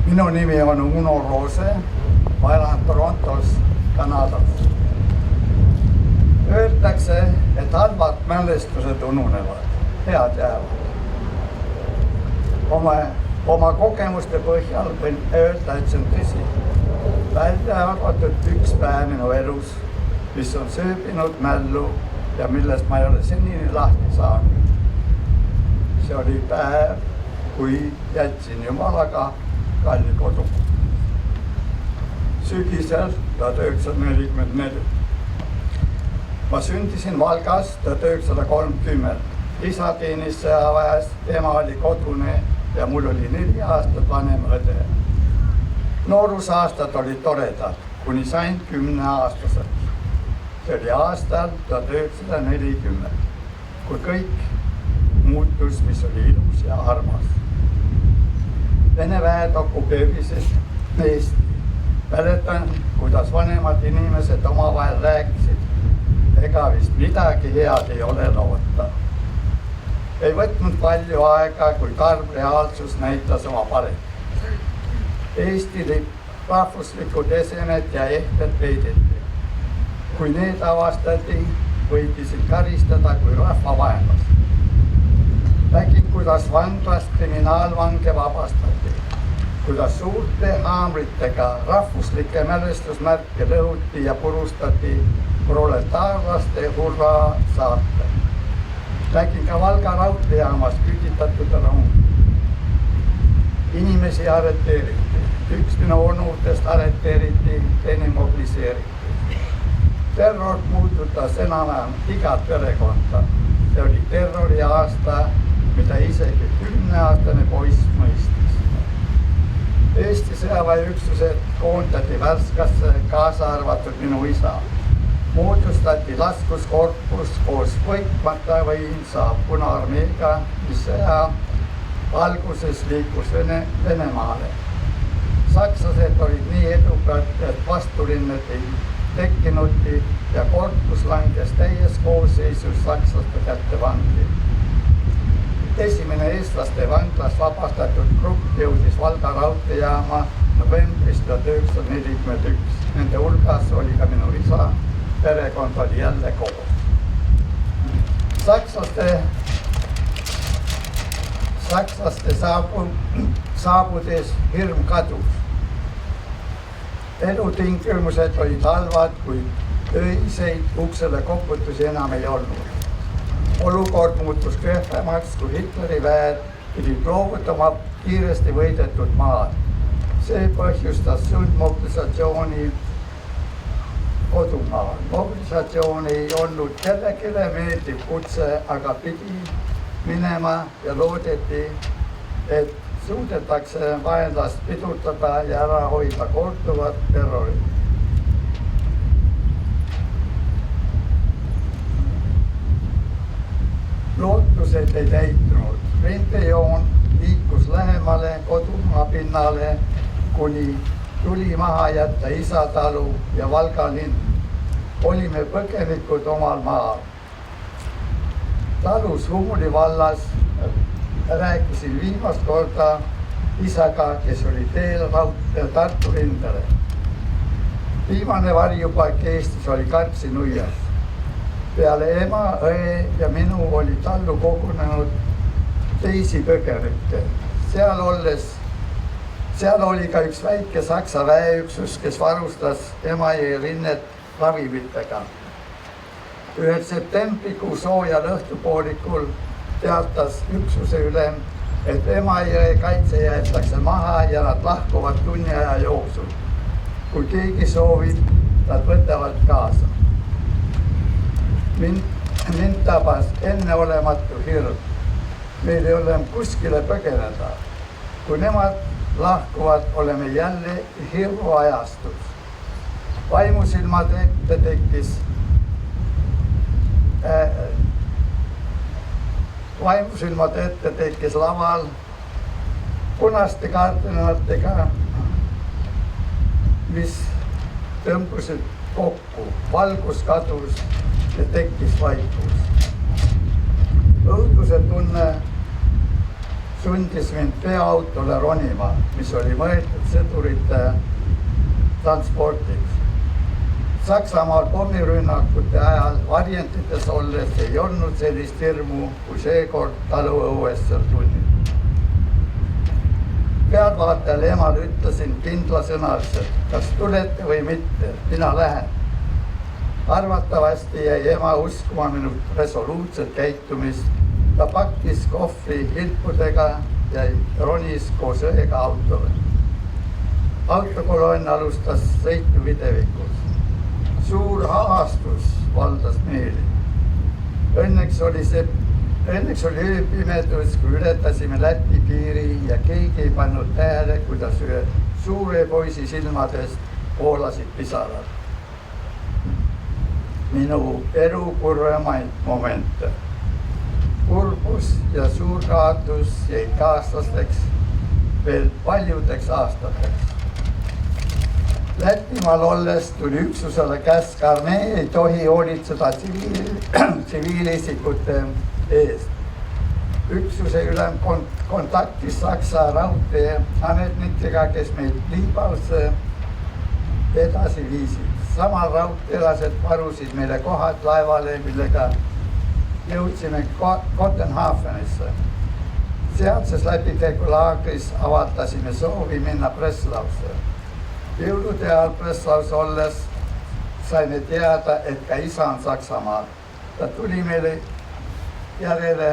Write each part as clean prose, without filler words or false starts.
Minu nimi on Uno Roose, ma elan Torontos, Kanadas. Öeldakse, et halvad mälestused ununevad, head jäävad. Oma kogemuste põhjal võin öelda, et see on tõsi. Välja arvatud üks päev minu elus, mis on sööbinud mällu ja millest ma ei ole senini lahti saanud. See oli päev, kui jätsin Jumalaga kalli kodu. Sügisel 1944. Ma sündisin Valgas 1930. Isa teenis sõjaväes, ema oli kodune ja mul oli 4 aastat vanem õde. Noorusaastad olid toredad, kuni sain 10-aastaseks. See oli aastal 1940, kui kõik muutus, mis oli ilus ja armas. Vene väed okupeerisid Eesti. Mäletan, kuidas vanemad inimesed omavahel rääkisid. Ega vist midagi head ei ole loota. Ei võtnud palju aega, kui karm reaalsus näitas oma paret. Eesti rahvuslikud esemed ja ehted peideti. Kui need avastati, võidisid karistada kui rahvavaenlast. Nägin, kuidas vanglast kriminaalvange vabastati, kuidas suurte haamritega rahvuslikke mälestusmärke lõhuti ja purustati proletaarlaste hurraa saate. Nägin ka Valga raudteejaamas küüditatud rongi. Inimesi arreteeriti. Üks minu onudest arreteeriti, teine mobiliseeriti. Terror puudutas enam igat perekonda. See oli terrori aasta, mida isegi 10-aastane poiss mõistis. Eesti sõjaväeüksused koondati Värskasse, kaasa arvatud minu isa. Moodustati laskuskorpus koos võitmata võimsa Punaarmeega, mis sõja alguses liikus Venemaale. Sakslased olid nii edukad, et vastulinnet ei tekkinudki ja korpus langes täies koosseisus sakslaste kätte vangi. Esimene eestlaste vanglast vabastatud grupp jõudis Valga raudteejaama novembris 1941. Nende hulgas oli ka minu isa, perekond oli jälle koos. Sakslaste saabudes hirm kadus. Elutingimused olid halvad, kuid öiseid uksele koputusi enam ei olnud. Olukord muutus kehvemaks, kui Hitleri väed pidid loovutama kiiresti võidetud maad. See põhjustas sundmobilisatsiooni kodumaal. Mobilisatsioon ei olnud kellelegi meeldiv kutse, aga pidi minema ja loodeti, et suudetakse vaenlast pidurdada ja ära hoida korduvat terrorit. Lootused ei täitunud. Rindejoon liikus lähemale kodumaa pinnale, kuni tuli maha jätta Isatalu ja Valga linn. Olime põgenikud omal maal. Talus Humuli vallas rääkisin viimast korda isaga, kes oli teel Tartu rindele. Viimane varjupaik Eestis oli Karpsi-Nuias. Peale ema, õe ja minu oli tallu kogunenud teisi põgenikke. Seal oli ka üks väike Saksa väeüksus, kes varustas Emajõe rinnet ravimitega. Ühel septembrikuu soojal õhtupoolikul teatas üksuse ülem, et Emajõe kaitse jäetakse maha ja nad lahkuvad tunni aja jooksul. Kui keegi soovib, nad võtavad kaasa. Mind tabas enneolematu hirm. Meil ei ole kuskile põgeneda. Kui nemad lahkuvad, oleme jälle hirmuajastus. Vaimusilmade ette tekkis laval punaste kardinatega, mis tõmbusid kokku. Valgus kadus ja tekkis vaikus. Õuduse tunne sundis mind veoautole ronima, mis oli mõeldud sõdurite transportiks. Saksamaal pommirünnakute ajal varjentites olles ei olnud sellist hirmu, kui seekord taluõues seal tunnid. Pealtvaatajale emale ütlesin kindlasõnaliselt, kas tulete või mitte, mina lähen. Arvatavasti jäi ema uskuma minu resoluutset käitumist. Ta pakkis kohvri hilpudega ja ronis koos õega autole. Autokolonn alustas sõitu videvikus. Suur haastus valdas meeli. Õnneks oli ööpimedus, kui ületasime Läti piiri ja keegi ei pannud tähele, kuidas ühe suure poisi silmadest voolasid pisarad. Minu elu kurvemaid momente. Kurbus ja suur kaotus jäid kaaslasteks veel paljudeks aastateks. Lätimaal olles tuli üksusele käsk, armee ei tohi hoolitseda tsiviilisikute eest. Üksuse ülem kontaktis Saksa raudtee ametnikega, kes meid Liibasse edasi viisid. Samal raudteelased varusid meile kohad laevale, millega jõudsime Kopenhaagenisse. Sealses läbikäigulaagris avaldasime soovi minna Breslausse. Jõulude ajal Breslaus olles saime teada, et ka isa on Saksamaal. Ta tuli meile järele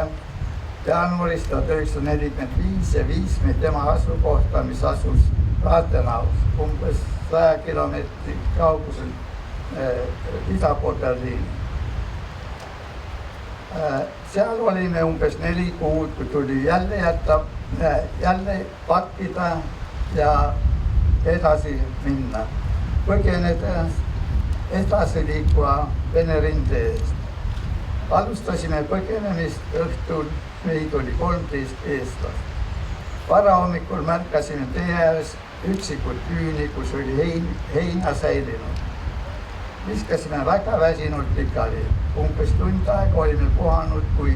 jaanuaris 1945 ja viis meid tema asukohta, mis asus Rathenaus, umbes 100 kilomeetri kaugusel ida poolt Berliini. Seal olime umbes 4 kuud, kui tuli jälle pakkida ja edasi minna. Põgenedes edasi liikua Vene rinde eest. Alustasime põgenemist õhtul, meid oli 13 eestlast. Varahommikul märkasime tee ääres üksikut küüni, kus oli heina säilinud. Viskasime väga väsinult pikali. Umbes tund aega olime puhanud, kui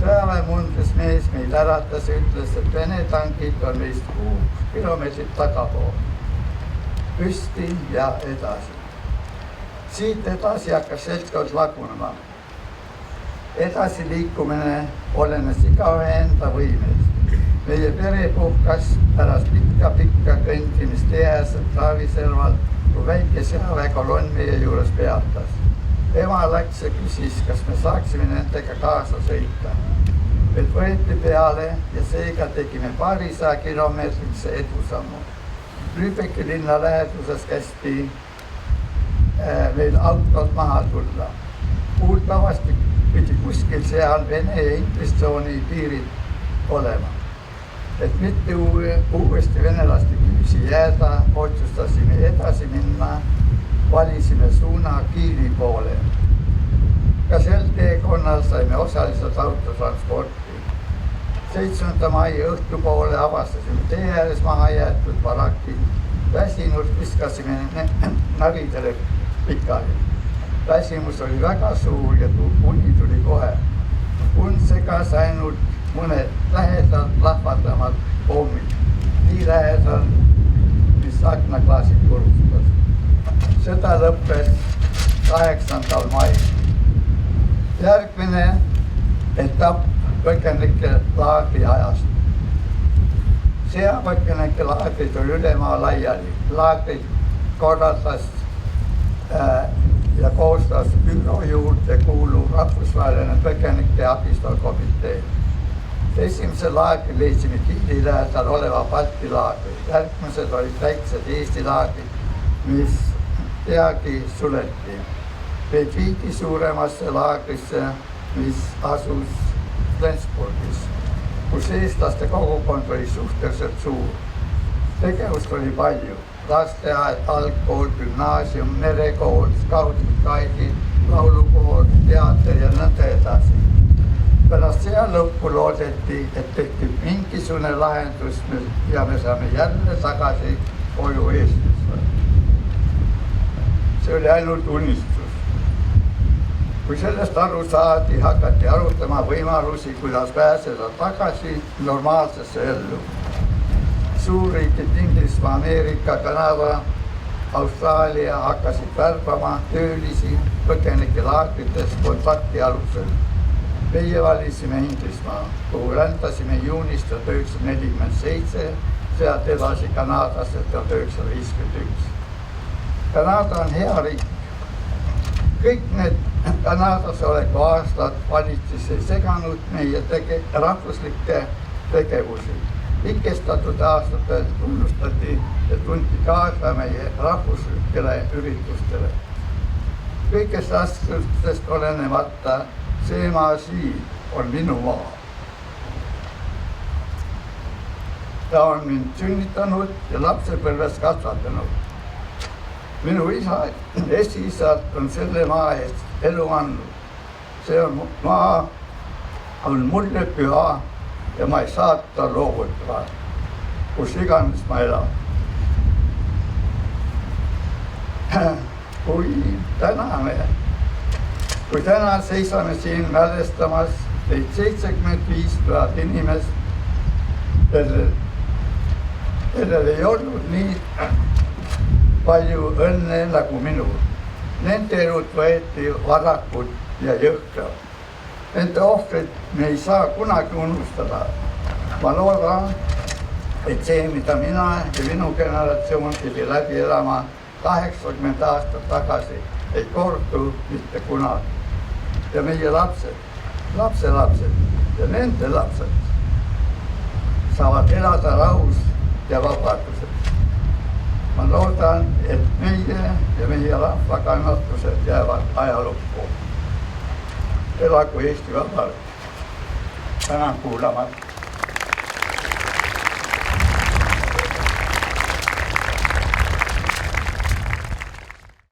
sõjaväemundris mees meid äratas ja ütles, et Vene tankid on meist 6 kilomeetrit tagapool. Püsti ja edasi. Siit edasi hakkas seltskond lagunema. Edasi liikumine olenes igaühe enda võimest. Meie pere puhkas pärast pikka kõndimist ees Klaaviserval, kui väike sõjaväekolonn meie juures peatas. Ema läks ja küsis, kas me saaksime nendega kaasa sõita. Meid võeti peale ja seega tegime paarisaja kilomeetrise edusammu. Lübecki linna läheduses kästi meil autod maha tulla. Kuultavasti pidi kuskil seal Vene ja Inglissooni piirid olema. Et mitte uuesti venelaste küüsi jääda, otsustasime edasi minna, valisime suuna Kiili poole. Ka sel teekonnal saime osaliselt autotransporti. 7. mai õhtupoole avastasime tee ääres maha jäetud baraki. Väsinult viskasime naridele pikali. Väsimus oli väga suur ja uni tuli kohe. Und segas ainult mõned lähedalt lahvatamad pommid. Nii lähedal, mis aknaklaasid purustas. Sõda lõppes 8. mail. Järgmine etapp põgenike laagri ajast. Sõjapõgenike laagrid oli ülemaa laiali. Laagrid korraldas ja koostas ÜRO juurde kuuluv rahvusvaheline põgenike abistav komitee. Esimese laagri leidsime Kiili lähedal oleva Balti laagri. Järgmised olid väiksed Eesti laagrid, mis peagi suleti. Meid viidi suuremasse laagrisse, mis asus Flensburgis, kus eestlaste kogukond oli suhteliselt suur. Tegevust oli palju. Lasteaed, algkool, gümnaasium, merekool, skautid, laulukool, teater ja nõnda edasi. Pärast sõja lõppu loodeti, et tekib mingisugune lahendus ja me saame jälle tagasi koju Eestisse. See oli ainult unistus. Kui sellest aru saadi, hakati arutama võimalusi, kuidas pääseda tagasi normaalsesse ellu. Suurriigid Inglismaa, Ameerika, Kanada, Austraalia hakkasid värbama töölisi põgenikelaagrites kontakti alusel. Meie valisime Inglismaa, kuhu rändasime juunis 1947, sealt edasi Kanadasse 1951. Kanada on hea riik. Kõik need Kanadas oleku aastad valitsus ei seganud meie rahvuslikke tegevusi. Pikestatud aastatel tunnustati ja tunti kaasa meie rahvuslikele üritustele. Kõigest raskustest olenemata see maa siin on minu maa. Ta on mind sünnitanud ja lapsepõlves kasvatanud. Minu isa, esiisad on selle maa eest elu andnud. See maa on mulle püha ja ma ei saa ta loovutada, kus iganes ma elan. Kui täna seisame siin mälestamas teid 75 000 inimest, kellel ei olnud nii palju õnne nagu minul. Nende elud võeti varakult ja jõhkralt. Nende ohvrit me ei saa kunagi unustada. Ma loodan, et see, mida mina ja minu generatsioon pidi läbi elama 80 aastat tagasi, ei kordu mitte kunagi. Ja meie lapsed, lapselapsed ja nende lapsed saavad elada rahus ja vabaduses. Ma loodan, et meie ja meie rahva kannatused jäävad ajalukku. Elagu Eesti Vabariik. Tänan kuulamast.